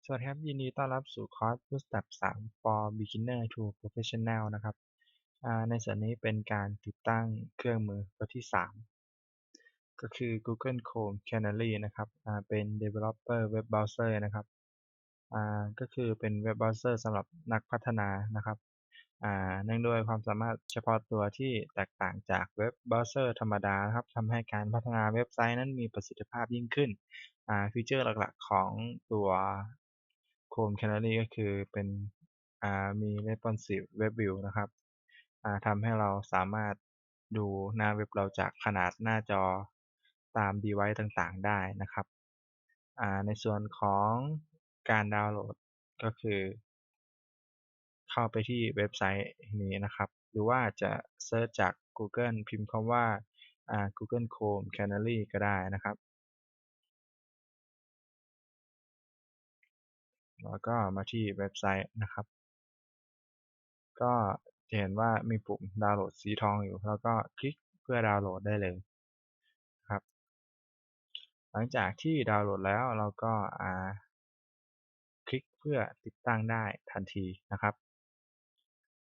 สวัสดีครับยินดีต้อนรับสู่คอร์ส Bootstrap 3 for Beginner to Professional นะครับในส่วนนี้เป็นการติดตั้งเครื่องมือตัวที่3ก็คือ Google Chrome Canary นะครับเป็น Developer Web Browser นะครับก็คือเป็นเว็บเบราว์เซอร์สำหรับนักพัฒนานะครับเนื่องด้วยความสามารถเฉพาะตัวที่แตกต่างจากเว็บเบราว์เซอร์ธรรมดานะครับทำให้การพัฒนาเว็บไซต์นั้นมีประสิทธิภาพยิ่งขึ้นฟีเจอร์หลักๆของตัว Chrome Canary ก็คือเป็นมี Responsive Web View นะครับทำให้เราสามารถดูหน้าเว็บเราจากขนาดหน้าจอตาม device ต่างๆได้นะครับในส่วนของการดาวน์โหลดก็คือเข้าไปที่เว็บไซต์นี้นะครับหรือว่าจะเซิร์ชจากกูเกิลพิมพ์คำว่าGoogle Chrome Canary ก็ได้นะครับแล้วก็มาที่เว็บไซต์นะครับ ก็จะเห็นว่ามีปุ่มดาวน์โหลดสีทองอยู่แล้วก็คลิกเพื่อดาวน์โหลดได้เลยครับหลังจากที่ดาวน์โหลดแล้วเราก็คลิกเพื่อติดตั้งได้ทันทีนะครับ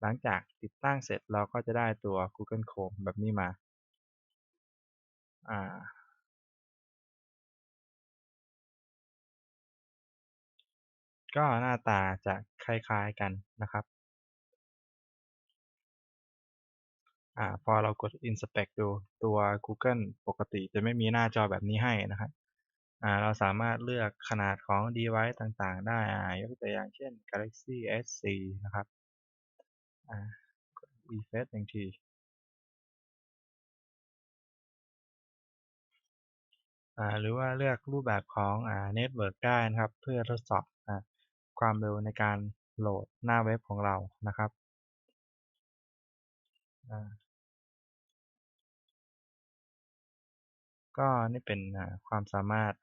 หลังจากติดตั้งเสร็จเราก็จะได้ตัว Google Chrome แบบนี้มาอ่าก็หน้าตาจะคล้ายๆกันนะครับพอเรากด Inspect ดูตัว Google ปกติจะไม่มีหน้าจอแบบนี้ให้นะครับเราสามารถเลือกขนาดของ device ต่างๆได้ยกตัวอย่างเช่น Galaxy S4 นะครับกด refresh 1ทีหรือว่าเลือกรูปแบบของเน็ตเวิร์กได้นะครับเพื่อทดสอบความเร็วในการโหลดหน้าเว็บของเรานะครับอ่าก็นี่เป็นความสามารถ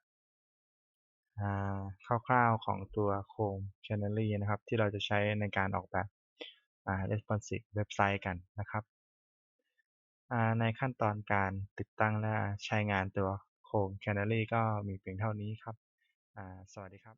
คร่าวๆของตัว Chrome Canary นะครับที่เราจะใช้ในการออกแบบresponsive เว็บไซต์กันนะครับในขั้นตอนการติดตั้งและใช้งานตัว Chrome Canary ก็มีเพียงเท่านี้ครับสวัสดีครับ